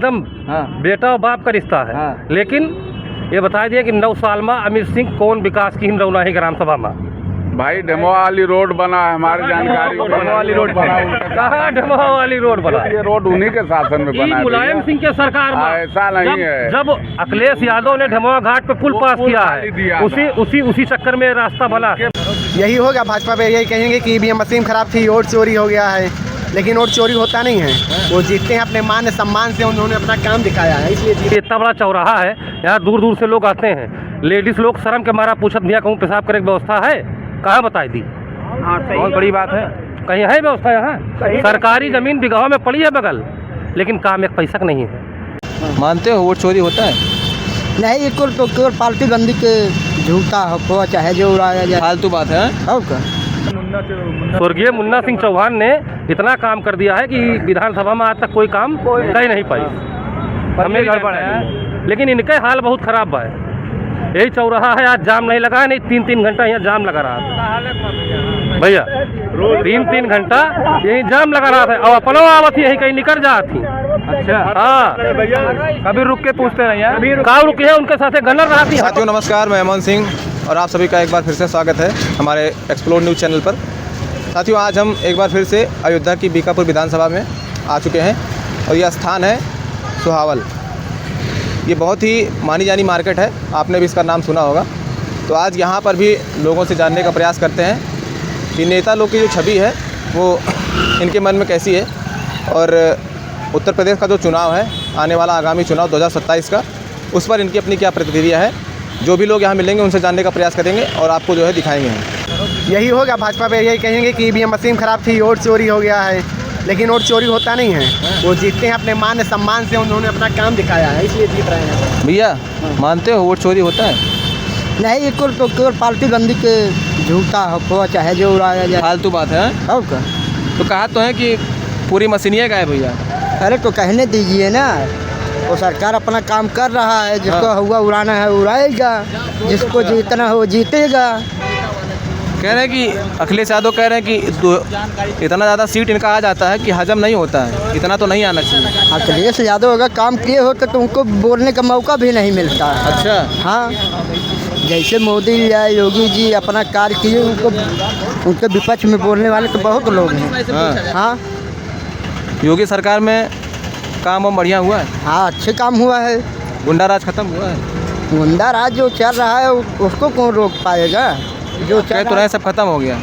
एकदम बेटा और बाप का रिश्ता है। लेकिन ये बता दिया कि 9 साल में अमित सिंह कौन विकास की रौना है ग्राम सभा में। भाई डेमोआ वाली रोड बना है, हमारी जानकारी। डेमोआ वाली रोड बना, कहाँ डेमोआ वाली रोड बना? ये रोड उन्हीं के शासन में बना है। मुलायम सिंह के सरकार में ऐसा नहीं है। जब अखिलेश यादव ने डेमोआ घाट पे पुल पास किया है, उसी चक्कर में रास्ता बना। यही होगा, भाजपा पे यही कहेंगे कि ईवीएम मशीन खराब थी, वोट चोरी हो गया है। लेकिन वोट चोरी होता नहीं है, वो जीतते हैं अपने मान सम्मान से, उन्होंने अपना काम दिखाया है, इसलिए। इतना बड़ा चौराहा है, यहाँ दूर दूर से लोग आते हैं। लेडीज लोग शर्म के मारा पूछत भैया कहूँ पेशाब करे की व्यवस्था है? कहाँ बताई दी? बहुत बड़ी बात है। कहीं है व्यवस्था? यहाँ सरकारी जमीन बिगहा में पड़ी है बगल, लेकिन काम एक पैसा का नहीं है। मानते हो वोट चोरी होता है? नहीं, ये तो केवल पार्टी बंदी के झूठा हो, चाहे जो उड़ाया जाए, फालतू बात है। स्वर्गीय मुन्ना सिंह चौहान ने इतना काम कर दिया है कि विधानसभा में आज तक कोई काम कर नहीं पाई। हमें गड़बड़ है, लेकिन इनके हाल बहुत खराब है। यही चौराहा है, आज जाम नहीं लगा, नहीं 3-3 घंटा यहाँ जाम लगा रहा था भैया। 3-3 घंटा यही जाम लगा रहा था, और अपनों आवत यही कहीं निकल जाती। अच्छा, हाँ, कभी रुक के पूछते नहीं है? कहाँ रुके हैं? उनके साथ गनर रहा थी। साथियों नमस्कार, मैं अमन सिंह और आप सभी का एक बार फिर से स्वागत है हमारे एक्सप्लोर न्यूज़ चैनल पर। साथियों, आज हम एक बार फिर से अयोध्या की बीकापुर विधानसभा में आ चुके हैं और यह स्थान है सुहावल। ये बहुत ही मानी जानी मार्केट है, आपने भी इसका नाम सुना होगा। तो आज यहाँ पर भी लोगों से जानने का प्रयास करते हैं कि नेता लोग की जो छवि है वो इनके मन में कैसी है, और उत्तर प्रदेश का जो चुनाव है, आने वाला आगामी चुनाव 2027 का, उस पर इनकी अपनी क्या प्रतिक्रिया है। जो भी लोग यहाँ मिलेंगे उनसे जानने का प्रयास करेंगे और आपको जो है दिखाएंगे हम। यही होगा, भाजपा पे यही कहेंगे कि ईवीएम मशीन खराब थी, वोट चोरी हो गया है। लेकिन वोट चोरी होता नहीं है, वो जीतते हैं अपने मान सम्मान से, उन्होंने अपना काम दिखाया है, इसलिए जीत रहे हैं। भैया, मानते हो वोट चोरी होता है? नहीं, ये तो केवल पार्टी बंदी के झूठा हो, चाहे जो उड़ाया जाए, फालतू बात है। तो कहा तो है कि पूरी मशीनियाँ का है भैया। अरे तो कहने दीजिए ना, वो सरकार अपना काम कर रहा है, जिसको हुआ उड़ाना है उड़ाएगा, जिसको जीतना हो जीतेगा। कह रहे हैं कि अखिलेश यादव कह रहे हैं कि इतना ज़्यादा सीट इनका आ जाता है कि हजम नहीं होता है, इतना तो नहीं आना चाहिए। अखिलेश यादव अगर काम किए होते तो उनको बोलने का मौका भी नहीं मिलता। अच्छा, हाँ, जैसे मोदी या योगी जी अपना कार्य किए, उनके विपक्ष में बोलने वाले तो बहुत लोग हैं। हाँ, योगी सरकार में काम वाम बढ़िया हुआ है? हाँ, अच्छे काम हुआ है। गुंडा राज खत्म हुआ है? गुंडा राज जो चल रहा है उसको कौन रोक पाएगा? जो कह तो रहे सब खत्म हो गया।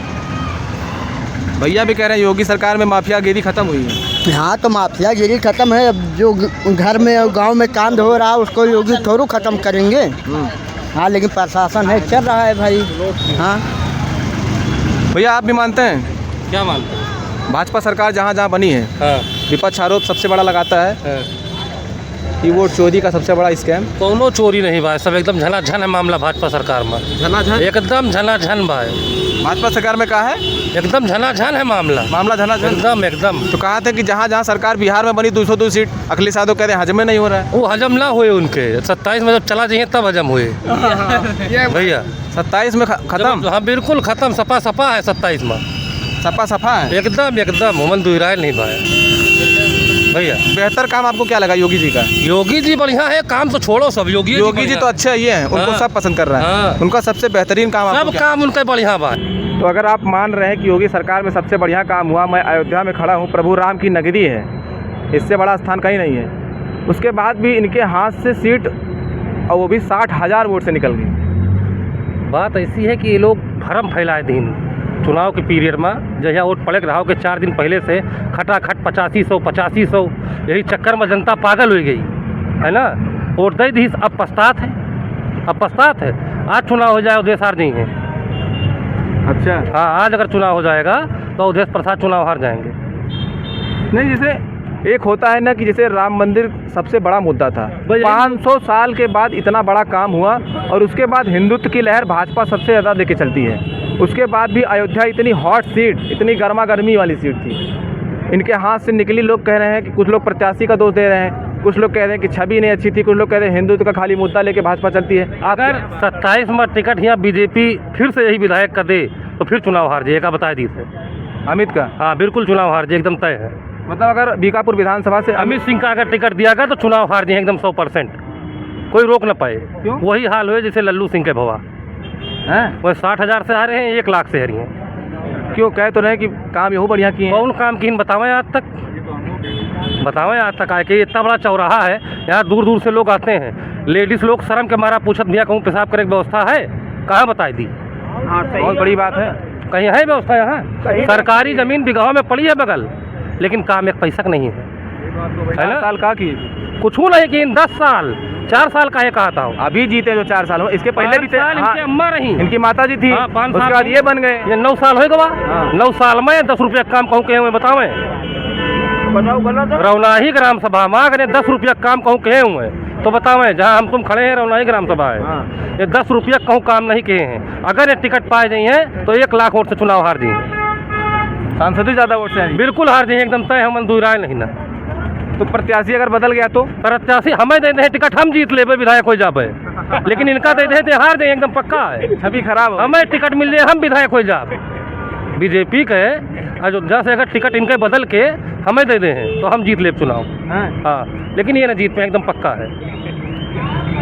भैया भी कह रहे हैं योगी सरकार में माफियागिरी खत्म हुई है। हाँ, तो माफियागिरी खत्म है। अब जो घर में और गांव में कांड हो रहा है उसको योगी थोड़ा खत्म करेंगे। हाँ, लेकिन प्रशासन है, चल रहा है भाई। हाँ भैया, आप भी मानते हैं? क्या मानते हैं? भाजपा सरकार जहाँ जहाँ बनी है, विपक्ष आरोप सबसे बड़ा लगाता है कि वोट चोरी का सबसे बड़ा स्कैम। कोनो चोरी नहीं भाई, सब एकदम झनाझन है मामला भाजपा सरकार में। झनाझन? एकदम झनाझन भाई, भाजपा सरकार में कहा है एकदम झनाझन है मामला झनाझन एकदम। तो कहा था कि जहाँ जहाँ सरकार बिहार में बनी 202 सीट, अखिलेश यादव कह रहे हैं हजम में नहीं हो रहा है। वो हजम ना हुए उनके 27 में जब चला जाइए तब हजम हुए भैया। 27 में खत्म? हाँ बिल्कुल खत्म, सपा है 27 में। सपा है एकदम मोहम्मद दुरायल नहीं भाई भैया। बेहतर काम आपको क्या लगा योगी जी का? योगी जी बढ़िया है, काम तो छोड़ो, सब योगी जी तो अच्छे ही हैं, उनको सब पसंद कर रहा है। उनका सबसे बेहतरीन काम सब काम उनका बढ़िया बात। तो अगर आप मान रहे हैं कि योगी सरकार में सबसे बढ़िया काम हुआ, मैं अयोध्या में खड़ा हूँ, प्रभु राम की नगरी है, इससे बड़ा स्थान कहीं नहीं है, उसके बाद भी इनके हाथ से सीट, और वो भी 60,000 वोट से निकल गई। बात ऐसी है कि ये लोग भरम फैलाए दिन चुनाव के पीरियड में, जहाँ वोट पड़े रहा के 4 दिन पहले से खटाखट 8500 यही चक्कर में जनता पागल हो गई है ना। वोट दे दी, अब पछतात है। आज चुनाव हो जाए उदय हार नहीं है। अच्छा, हाँ, आज अगर चुनाव हो जाएगा तो उदय प्रसाद चुनाव हार जाएंगे। नहीं, जैसे एक होता है ना कि जैसे राम मंदिर सबसे बड़ा मुद्दा था, 500 साल के बाद इतना बड़ा काम हुआ, और उसके बाद हिंदुत्व की लहर भाजपा सबसे ज़्यादा लेके चलती है। उसके बाद भी अयोध्या इतनी हॉट सीट, इतनी गर्मा गर्मी वाली सीट थी, इनके हाथ से निकली। लोग कह रहे हैं कि कुछ लोग प्रत्याशी का दोष दे रहे हैं, कुछ लोग कह रहे हैं कि छवि नहीं अच्छी थी, कुछ लोग कह रहे हैं हिंदुत्व का खाली मुद्दा लेके भाजपा चलती है। अगर 27 में टिकट यहाँ बीजेपी फिर से यही विधायक का दे तो फिर चुनाव हार जाएगा, बता दी थे अमित का। हाँ बिल्कुल चुनाव हार जाए, एकदम तय है। मतलब अगर बीकापुर विधानसभा से अमित सिंह का अगर टिकट दिया गया तो चुनाव हार दिए एकदम 100%। कोई रोक न पाए। क्यों? वही हाल हुए जैसे लल्लू सिंह के भवा, हैं वो 60,000 से हारे हैं, 1 लाख से हारी हैं। क्यों कह तो रहे कि काम यहू बढ़िया किए हैं। कौन काम की बतावें आज तक, बतावें आज तक आए कि इतना बड़ा चौराहा है, यहाँ दूर दूर से लोग आते हैं। लेडीज़ लोग शर्म के मारा पूछत भैया कहूँ पेशाब करे की व्यवस्था है, कहाँ बताई दी। बहुत बड़ी बात है। कहीं है व्यवस्था यहाँ? सरकारी ज़मीन बिगाहों में पड़ी है बगल, लेकिन काम एक पैसा का नहीं है। है 4 ना? साल का किए, कुछ नहीं कि 10 साल 4 साल का है कहा था। अभी जीते जो 4 साल हो, इसके पहले भी थे। साल हाँ, इनकी अम्मा रही, इनकी माता जी थी, हाँ, 5 उसके साल बाद ये बन गए। ये 9 साल हो गवा। हाँ। 9 साल में 10 रुपया काम कहूँ कहे हुए बतावें। रौनाही ग्राम सभा में अगर 10 रुपया काम कहूँ कहे हुए तो बतावें, जहाँ हम तुम खड़े हैं रौनाही ग्राम सभा है। हाँ। ये 10 रुपया कहूँ काम नहीं किए हैं। अगर ये टिकट पाए जाए हैं तो 1 लाख वोट से चुनाव हार दिए। सांसद ही ज़्यादा वोट से हैं। बिल्कुल हार जाए एकदम तय, हम दूर राय नहीं ना। तो प्रत्याशी अगर बदल गया तो प्रत्याशी हमें दे दे टिकट, हम जीत ले विधायक हो जाए, लेकिन इनका दे दे हार दे एकदम पक्का है। छवि खराब हो। हमें टिकट मिल जाए हम विधायक हो जाए। बीजेपी के अयोध्या से अगर टिकट इनके बदल के हमें दे दे हैं तो हम जीत ले चुनाव। हैं? हाँ, लेकिन ये ना जीत पे एकदम पक्का है।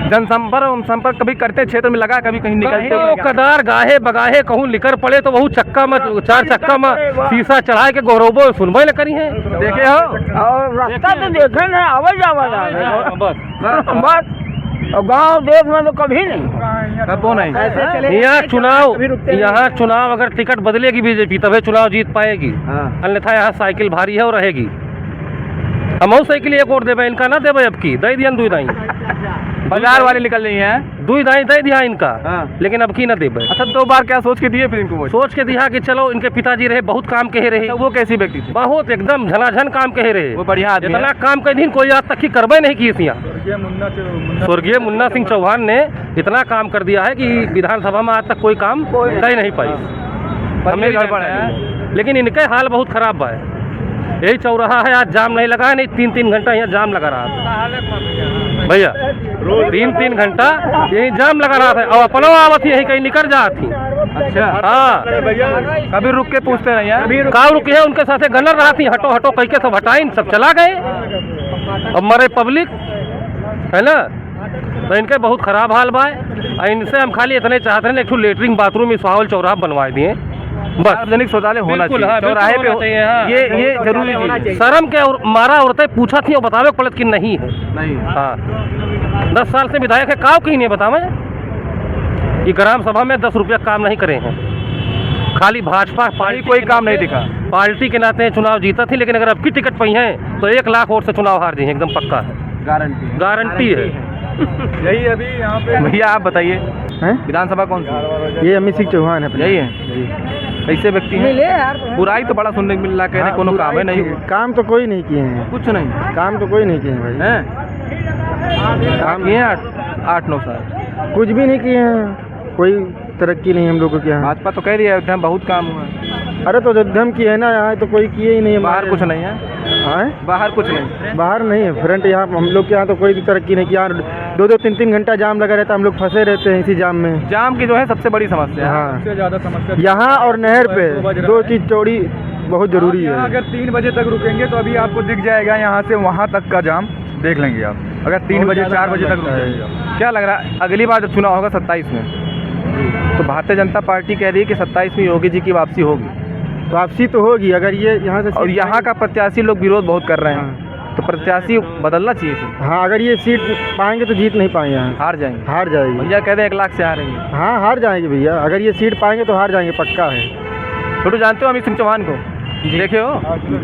जनसंपर्क कभी करते क्षेत्र में लगा, कभी कहीं निकलते तो कदार गाहे बगाहे कहूँ लिकर पड़े तो वही चक्का में 4 चक्का में शीशा चढ़ा के गौरवो सुनबे न करी है। देखे हो और रास्ता तो देखे ना, आवाज बस। और गांव देश में तो कभी नहीं। कब वो नहीं। यहाँ चुनाव अगर टिकट बदलेगी बीजेपी तभी चुनाव जीत पाएगी, हाँ। अन्यथा यहाँ साइकिल भारी है और रहेगी। हम साइकिल एक वोट देवे, इनका ना देवे, अब की दे दिया 2 दाई बाजार वाले निकल रही हैं। 2 दाई दे दिया इनका, हाँ। लेकिन अब की ना देवे। अच्छा 2 बार क्या सोच के दिए फिर इनको वोट? सोच के दिया कि चलो इनके पिताजी रहे बहुत काम कहे रहे, तो वो कैसी व्यक्ति थी? बहुत एकदम झनाझन काम कहे रहे, वो बढ़िया आदमी इतना है। काम कह दिन कोई आज तक की करबे नहीं की थी। स्वर्गीय मुन्ना सिंह चौहान ने इतना काम कर दिया है कि विधानसभा में आज तक कोई काम कर नहीं पाई। हमें गड़बड़ है। लेकिन इनके हाल बहुत खराब है। यही चौराहा है, आज जाम नहीं लगा है, नहीं 3-3 घंटा यहाँ जाम लगा रहा था भैया, 3-3 घंटा यही जाम लगा रहा था। और अपना आवत यही कहीं निकल जाती। अच्छा हाँ, कभी रुक के पूछते नहीं हैं? का रुके है उनके साथे गनर रहा थी, हटो हटो कह के सब हटाइन, सब चला गए। अब मरे पब्लिक है ना, तो इनके बहुत खराब हाल बा। इनसे हम खाली इतने चाहते हैं एक लेटरिन बाथरूम इस सावल चौराहा बनवाए दिए बस। सार्वजनिक शौचालय होना बिल्कुल, चाहिए, हाँ, चौराहे बिल्कुल होना चाहिए, हाँ। पे ये जरूरी चीज है। शर्म के और मारा औरतें पूछा थी और बतावे पड़त कि नहीं है। नहीं हाँ, 10 साल से विधायक है, काव की नहीं बतावे कि ग्राम सभा में 10 रुपया काम नहीं करे हैं। खाली भाजपा पार्टी कोई काम नहीं दिखा। पार्टी के नाते चुनाव जीता थी, लेकिन अगर अब की टिकट पाई है तो 1 लाख वोट से चुनाव हार दिए एकदम पक्का है, गारंटी है। यही अभी यहाँ पे भैया आप बताइए विधानसभा कौन सी? ये अमित सिंह चौहान है। यही है। कैसे व्यक्ति हैं? बुराई तो बड़ा सुनने को मिल रहा है, कहने कोनो काम है नहीं। काम तो कोई नहीं किए हैं, कुछ नहीं काम तो कोई नहीं किए हैं भाई। हैं? काम किए 8-9 साल, कुछ भी नहीं किए हैं, कोई तरक्की नहीं हम लोगों के यहाँ। भाजपा तो कह रही है अयोध्या में बहुत काम हुआ है। अरे तो अयोध्या में की है ना, यहाँ तो कोई किए ही नहीं है। बाहर कुछ नहीं है। हाँ, बाहर कुछ नहीं, बाहर नहीं है फ्रंट। यहाँ हम लोग के यहाँ तो कोई भी तरक्की नहीं किया। 2-2, 3-3 घंटा जाम लगा रहता है, हम लोग फंसे रहते हैं इसी जाम में। जाम की जो है सबसे बड़ी समस्या है। हाँ, सबसे ज्यादा समस्या यहाँ और नहर पे 2 चीज़ चौड़ी बहुत जरूरी है। अगर 3 बजे तक रुकेंगे तो अभी आपको दिख जाएगा यहाँ से वहाँ तक का जाम, देख लेंगे आप। अगर 3 बजे 4 बजे तक रुकेंगे। क्या लग रहा है अगली बार जब चुनाव होगा 27 में, तो भारतीय जनता पार्टी कह रही है कि 27 में योगी जी की वापसी होगी। वापसी तो होगी अगर ये यहाँ से। और यहाँ का प्रत्याशी लोग विरोध बहुत कर रहे हैं, तो प्रत्याशी बदलना चाहिए थी। हाँ, अगर ये सीट पाएंगे तो जीत नहीं पाएंगे, यहाँ हार जाएंगे। हार जाएगी भैया कहते हैं 1 लाख से हारेंगे। हाँ, हार जाएंगे भैया। अगर ये सीट पाएंगे तो हार जाएंगे, पक्का है। छोटू जानते हो अमित सिंह चौहान को? देखे हो?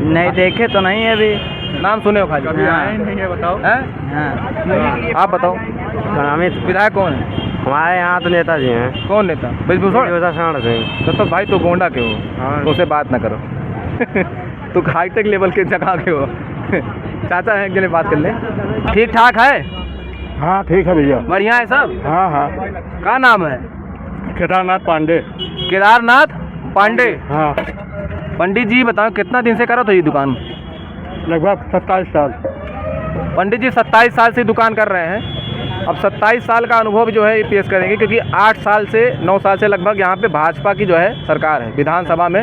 नहीं देखे तो नहीं है अभी। नाम सुने हो खाली? कभी आए नहीं है, बताओ। हैं? हाँ, आप बताओ अमित विधायक कौन है? हमारे यहाँ तो नेताजी हैं। कौन नेता? ब्रजभूषण सिंह। तो भाई तो गोंडा के हो, हाँ। तो उससे बात ना करो। तो हाईटेक लेवल के जगह के हो। चाचा है, एक जने बात कर ले। ठीक ठाक है? हाँ ठीक है भैया। बढ़िया है सब? हाँ हाँ। क्या नाम है? केदारनाथ पांडे। केदारनाथ पांडे। हाँ, पंडित जी बताओ कितना दिन से करो तो ये दुकान? लगभग 27 साल। पंडित जी 27 साल से दुकान कर रहे हैं। अब 27 साल का अनुभव जो है ये पेश करेंगे, क्योंकि 8 साल से 9 साल से लगभग यहाँ पे भाजपा की जो है सरकार है। विधानसभा में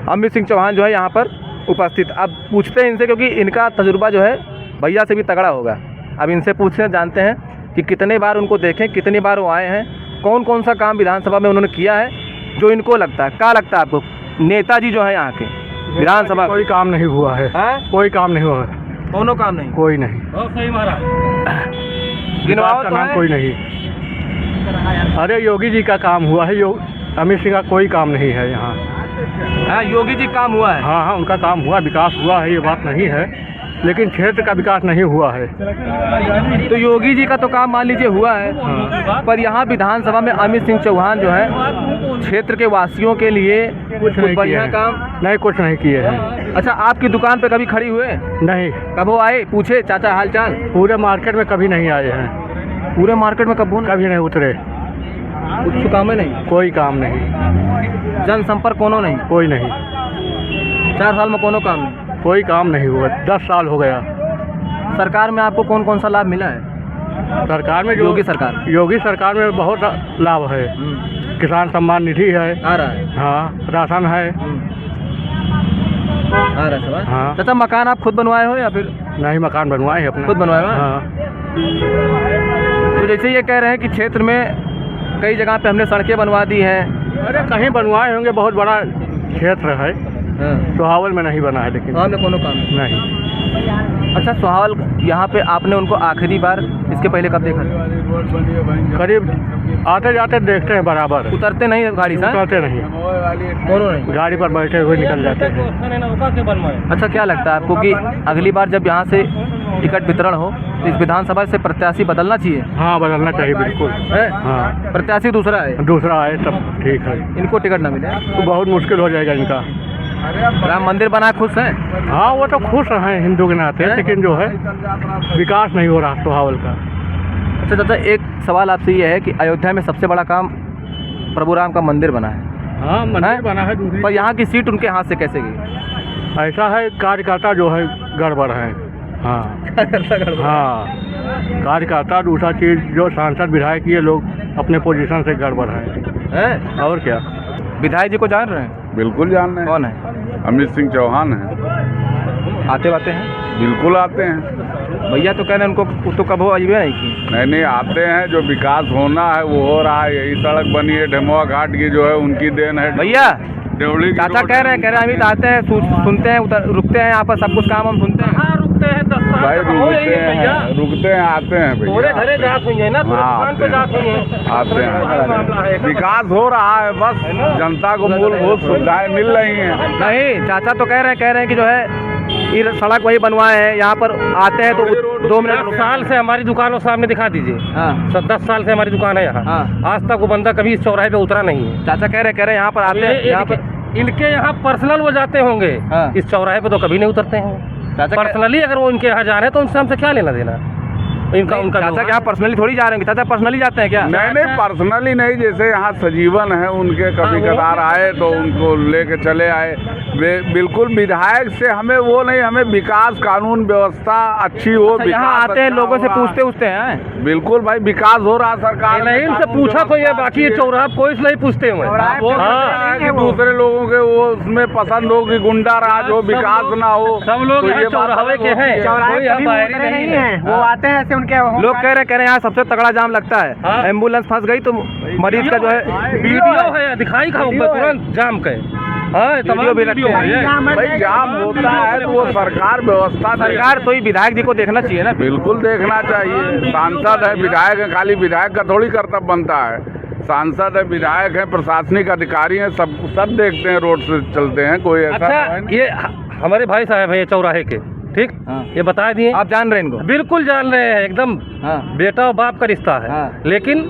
अमित सिंह चौहान जो है यहाँ पर उपस्थित। अब पूछते हैं इनसे, क्योंकि इनका तजुर्बा जो है भैया से भी तगड़ा होगा। अब इनसे पूछते हैं, जानते हैं कि कितने बार उनको देखें, कितनी बार वो आए हैं, कौन कौन सा काम विधानसभा में उन्होंने किया है जो इनको लगता है। क्या लगता है आपको नेताजी जो है यहाँ के विधानसभा? कोई काम नहीं हुआ है, कोई काम नहीं हुआ है, दोनों काम नहीं, कोई नहीं, बहुत सही महाराज। गिनवाओ का तो नाम है। कोई नहीं। अरे योगी जी का काम हुआ है, अमित सिंह का कोई काम नहीं है यहाँ। हाँ, योगी जी काम हुआ है। हाँ हाँ, उनका काम हुआ, विकास हुआ है, ये बात नहीं है, लेकिन क्षेत्र का विकास नहीं हुआ है। तो योगी जी का तो काम मान लीजिए हुआ है, पर यहाँ विधानसभा में अमित सिंह चौहान जो है क्षेत्र के वासियों के लिए कुछ नहीं बढ़िया किए काम। हैं। नहीं, कुछ नहीं किए हैं। अच्छा, आपकी दुकान पे कभी खड़ी हुए? नहीं, कब वो आए, पूछे चाचा हाल चाल? पूरे मार्केट में कभी नहीं आए हैं, पूरे मार्केट में कब कभी नहीं उतरे, कुछ काम है नहीं, कोई काम नहीं, जनसंपर्क कोनो नहीं, कोई नहीं, 4 साल में कोनो काम नहीं। कोई काम नहीं हुआ, 10 साल हो गया। सरकार में आपको कौन कौन सा लाभ मिला है? सरकार में योगी सरकार योगी सरकार में बहुत लाभ है। किसान सम्मान निधि है, आ रहा है, हाँ, राशन है, आ रहा है सब। हाँ। चाचा, मकान आप खुद बनवाए हो या फिर? नहीं, मकान बनवाए हैं अपना, खुद बनवाए हो? हाँ। तो जैसे ये कह रहे हैं कि क्षेत्र में कई जगह पे हमने सड़कें बनवा दी हैं। अरे कहीं बनवाए होंगे, बहुत बड़ा क्षेत्र है, सोहावल में नहीं बना है, लेकिन हमने कोनो काम नहीं। अच्छा, सोहावल यहाँ पे आपने उनको आखिरी बार इसके पहले कब देखा? करीब आते जाते देखते हैं, बराबर उतरते नहीं गाड़ी से? उतरते नहीं, दोनों नहीं। गाड़ी पर बैठे हुए निकल जाते हैं। अच्छा, क्या लगता है आपको कि अगली बार जब यहाँ से टिकट वितरण हो तो इस विधानसभा से प्रत्याशी बदलना चाहिए? हाँ, बदलना चाहिए, बिल्कुल है? हाँ। प्रत्याशी दूसरा है, दूसरा आए तब ठीक है, इनको टिकट ना मिले तो बहुत मुश्किल हो जाएगा इनका। राम मंदिर बना खुश हैं? हाँ, वो तो खुश हैं हिंदू के नाते, लेकिन जो है विकास नहीं हो रहा सोहावल का। अच्छा चाचा, एक सवाल आपसे ये है कि अयोध्या में सबसे बड़ा काम प्रभु राम का मंदिर बना है, हाँ, मंदिर बना है, पर यहाँ की सीट उनके हाथ से कैसे गई? ऐसा है, कार्यकर्ता जो है गड़बड़ है। हाँ हाँ, कार्यकर्ता, दूसरा चीज़ जो सांसद विधायक ये लोग अपने पोजीशन से गड़बड़ है। और क्या? विधायक जी को जान रहे हैं? बिल्कुल जान रहे हैं। कौन है? अमित सिंह चौहान है। आते बाते हैं? बिल्कुल आते हैं। भैया तो कह रहे हैं उनको तो कब हो अजबे नहीं की। नहीं, आते हैं, जो विकास होना है वो हो रहा है। यही सड़क बनी है ढेमुआ घाट की, जो है उनकी देन है। भैया देवड़ी की चाचा रोड कह रहे हैं अभी तो आते हैं, सुनते हैं, रुकते हैं यहाँ पर, सब कुछ काम हम सुनते हैं। हाँ, रुकते हैं 10 साल भाई, तक हो रुकते जाइए भैया। हैं, रुकते हैं, आते हैं पूरे भैया, घरे जात हुई है ना, पूरे हाँ, दुकान पे जात हुई है, आते मामला है। हैं। विकास हो रहा है, बस जनता को मूलभूत सुविधाएं मिल रही हैं। नहीं, चाचा तो कह रहे हैं कि जो है ये सड़क वही बनवाए हैं, यहाँ पर आते हैं तो 2 मिनट 10 साल से हमारी दुकानों सामने दिखा दीजिए। हाँ। 10 साल से हमारी दुकान है यहाँ। हाँ। आज तक वो बंदा कभी इस चौराहे पे उतरा नहीं है। चाचा कह रहे हैं यहाँ पर आते हैं, यहाँ पर इनके यहाँ पर्सनल वो जाते होंगे, हाँ। इस चौराहे पे तो कभी नहीं उतरते हैं। चाचा पर्सनली अगर वो इनके यहाँ जा रहे हैं तो उनसे हमसे क्या लेना देना? इनका उनका चाचा क्या पर्सनली थोड़ी जा रहे हैं? चाचा पर्सनली जाते हैं क्या? नहीं, पर्सनली नहीं, जैसे यहाँ सजीवन है उनके, कभी कभार आए तो उनको लेके चले आए। बिल्कुल विधायक से हमें वो नहीं, हमें विकास, कानून व्यवस्था अच्छी हो। अच्छा, यहाँ विकास आते हैं, अच्छा लोगों से हो रहा है। पूछते हैं? बिल्कुल भाई, विकास हो रहा सरकार में। नहीं, इनसे पूछा तो ये, बाकी ये चौराहा कोई से नहीं पूछते हुए। वो हाँ, कि दूसरे लोगों के वो उसमें पसंद हो कि गुंडा राज हो, विकास ना हो। सब लोग तो यहाँ ये बात चौराहे के हैं, चौराहे कोई कभी यहाँ बाहरी उतरे नहीं है। है, वो आते हैं ऐसे उनके लोग कह रहे हैं यहाँ सबसे तगड़ा जाम लगता है। हाँ। एम्बुलेंस फंस गई तो मरीज का जो है वीडियो है, दिखाई का तुरंत जाम के। हाँ, तमाम भी रखते वीडियो हैं। है। भाई जाम होता है तो वो सरकार व्यवस्था सरकार तो ही विधायक जी को देखना चाहिए ना। बिल्कुल देखना चाहिए। सांसद है, विधायक है, खाली विधायक का थोड़ी कर्तव्य बनता है। सांसद है, विधायक है, प्रशासनिक अधिकारी हैं, सब देखते हैं, रोड से चलते हैं, कोई ऐसा अच्छा, है नहीं। ये हमारे भाई साहब है ये चौराहे के, ठीक, हाँ। ये बता दिए। आप जान रहे हैं इनको? बिल्कुल जान रहे हैं, एकदम हाँ। बेटा और बाप का रिश्ता है। हाँ। लेकिन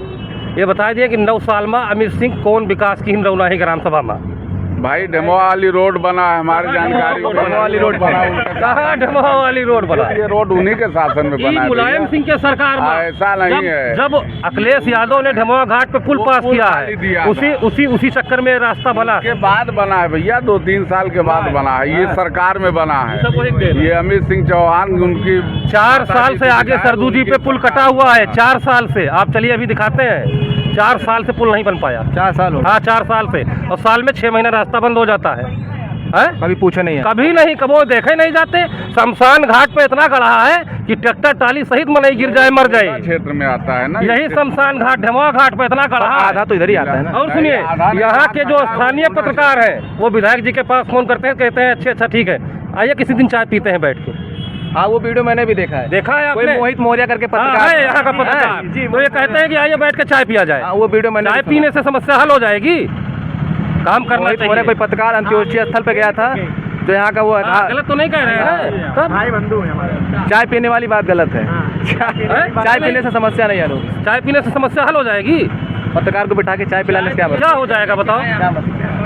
ये बता दिए कि 9 साल में अमित सिंह कौन विकास की रौना है ग्राम सभा में। भाई ढेमुआ वाली रोड बना है, हमारी जानकारी में। ढेमुआ वाली रोड बना है। कहाँ ढेमुआ वाली रोड बना? ये रोड उन्हीं के शासन में बना है मुलायम भैया। सिंह के सरकार में ऐसा नहीं है। जब अखिलेश यादव ने ढेमुआ घाट पे पुल पास किया खाली दिया है, था। उसी चक्कर में रास्ता बना। के बाद बना है भैया, 2-3 साल के बाद बना है, ये सरकार में बना है। ये अमित सिंह चौहान उनकी 4 साल से आगे सरदू जी पे पुल कटा हुआ है, 4 साल से। आप चलिए अभी दिखाते हैं, 4 साल से पुल नहीं बन पाया। 4 साल हो। हाँ, 4 साल से, और साल में 6 महीना रास्ता बंद हो जाता है। है? कभी पूछे नहीं है? कभी नहीं, कभी देखे नहीं जाते। शमशान घाट पे इतना गढ़ा है कि ट्रैक्टर टाली सहित मनई गिर जाए, मर जाए। क्षेत्र में आता है ना यही शमशान घाट, ढमवा घाट पे इतना गढ़ा है। आधा तो इधर ही आता है ना। और सुनिए, यहाँ के जो स्थानीय पत्रकार हैं वो विधायक जी के पास फोन करते हैं, कहते हैं अच्छा ठीक है, आइए किसी दिन चाय पीते हैं बैठ के। हाँ, वो वीडियो मैंने भी देखा है। देखा है कोई आपने? मोहित मौर्य करके हाँ, पत्रकार है यहाँ का पत्रकार। तो ये कहते हैं कि आइए बैठ के चाय पिया जाए। हाँ, वो वीडियो मैंने चाय भी पीने से समस्या हल हो जाएगी। काम करना मोहित मौर्य चाहिए। कोई पत्रकार अंत्योदय स्थल पे गया था, जो यहाँ का वो गलत तो नहीं कह रहे हैं तब? भाई बंधु है हमारे। चाय पीने वाली बात गलत है। चाय पीने से समस्या नहीं है लोग। चाय पीने से समस्या हल हो जाएगी। पत्रकार को बिठा के चाय पिलाने से क्या क्या हो जाएगा बताओ?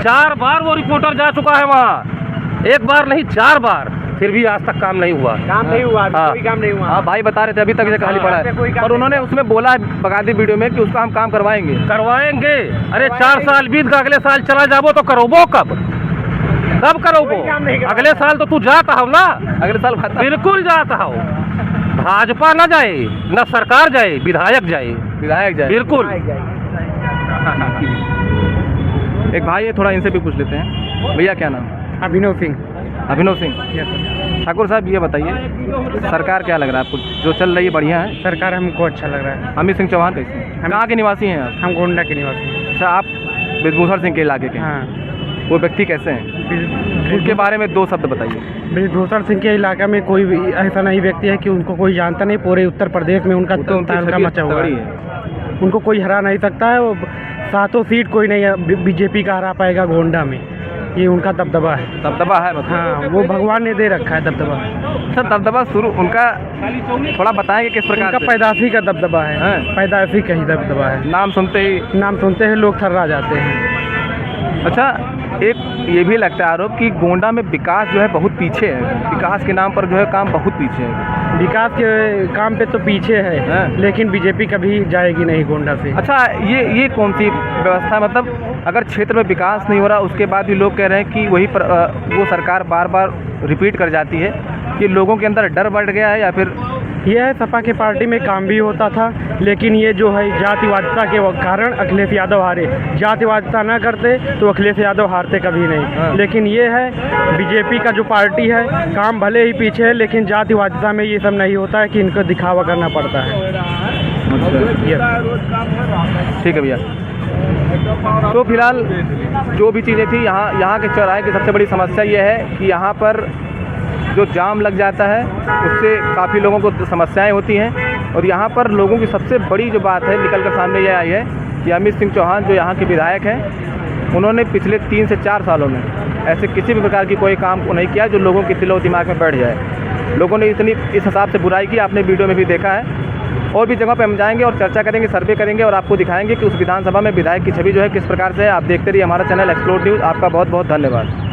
4 बार वो रिपोर्टर जा चुका है वहाँ, 1 बार नहीं 4 बार, फिर भी आज तक काम नहीं हुआ। काम नहीं हुआ, हाँ। कोई काम नहीं हुआ। हाँ, भाई बता रहे थे अभी तक ये खाली पड़ा है, और उन्होंने उसमें बोला है बकायदी वीडियो में कि उसका हम काम करवाएंगे। करवाएंगे। अरे 4 साल बीत गए, अगले साल चला जाबो तो करोबो कब करोबो? अगले साल तो तू जाता हो ना। अगले साल बिल्कुल जाता हो। भाजपा ना जाए, न सरकार जाए, विधायक जाए। विधायक जाए बिल्कुल। एक भाई है, थोड़ा इनसे भी पूछ लेते हैं। भैया क्या नाम? अभिनव सिंह। अभिनव सिंह। ठाकुर साहब ये बताइए, सरकार क्या लग रहा है आपको जो चल रही है? बढ़िया है सरकार हमको अच्छा लग रहा है। अमित सिंह चौहान कैसे? कहाँ के निवासी हैं आप? हम गोंडा के निवासी। अच्छा, आप ब्रिजभूषण सिंह के इलाके के हैं। हाँ। वो व्यक्ति कैसे हैं? उनके बारे में 2 शब्द बताइए। ब्रिजभूषण सिंह के इलाका में कोई भी ऐसा नहीं व्यक्ति है कि उनको कोई जानता नहीं। पूरे उत्तर प्रदेश में उनका तहलका मचा हुआ है। उनको कोई हरा नहीं सकता है। वो 7 सीट कोई नहीं बीजेपी का हरा पाएगा गोंडा में। ये उनका दबदबा है। दबदबा है मतलब? हाँ, वो भगवान ने दे रखा है दबदबा। अच्छा, दबदबा शुरू उनका थोड़ा बताएंगे किस प्रकार उनका से? पैदाशी का दबदबा है। हाँ। पैदाशी का ही दबदबा है। नाम सुनते ही नाम सुनते हैं लोग थर्रा जाते हैं। अच्छा, एक ये भी लगता है आरोप कि गोंडा में विकास जो है बहुत पीछे है। विकास के नाम पर जो है काम बहुत पीछे है। विकास के काम पे तो पीछे है, हाँ। लेकिन बीजेपी कभी जाएगी नहीं गोंडा से। अच्छा, ये कौन सी व्यवस्था है? मतलब अगर क्षेत्र में विकास नहीं हो रहा, उसके बाद भी लोग कह रहे हैं कि वो सरकार बार बार रिपीट कर जाती है कि लोगों के अंदर डर बढ़ गया है, या फिर यह है सपा के पार्टी में काम भी होता था, लेकिन ये जो है जातिवादिता के कारण अखिलेश यादव हारे। जातिवादिता ना करते तो अखिलेश यादव हारते कभी नहीं। हाँ। लेकिन ये है बीजेपी का जो पार्टी है, काम भले ही पीछे है, लेकिन जातिवादिता में ये सब नहीं होता है कि इनको दिखावा करना पड़ता है। ठीक है भैया। तो फिलहाल जो भी चीज़ें थी, यहाँ के चौराहे की सबसे बड़ी समस्या ये है कि यहाँ पर जो जाम लग जाता है उससे काफ़ी लोगों को समस्याएं होती हैं। और यहाँ पर लोगों की सबसे बड़ी जो बात है निकल कर सामने ये आई है कि अमित सिंह चौहान जो यहाँ के विधायक हैं, उन्होंने पिछले 3 से 4 सालों में ऐसे किसी भी प्रकार की कोई काम को नहीं किया जो लोगों के दिलो दिमाग में बैठ जाए। लोगों ने इस हिसाब से बुराई की, आपने वीडियो में भी देखा है। और भी जगह पे हम जाएंगे और चर्चा करेंगे, सर्वे करेंगे और आपको दिखाएंगे कि उस विधानसभा में विधायक की छवि जो है किस प्रकार से है। आप देखते रहिए हमारा चैनल एक्सप्लोर न्यूज़। आपका बहुत बहुत धन्यवाद।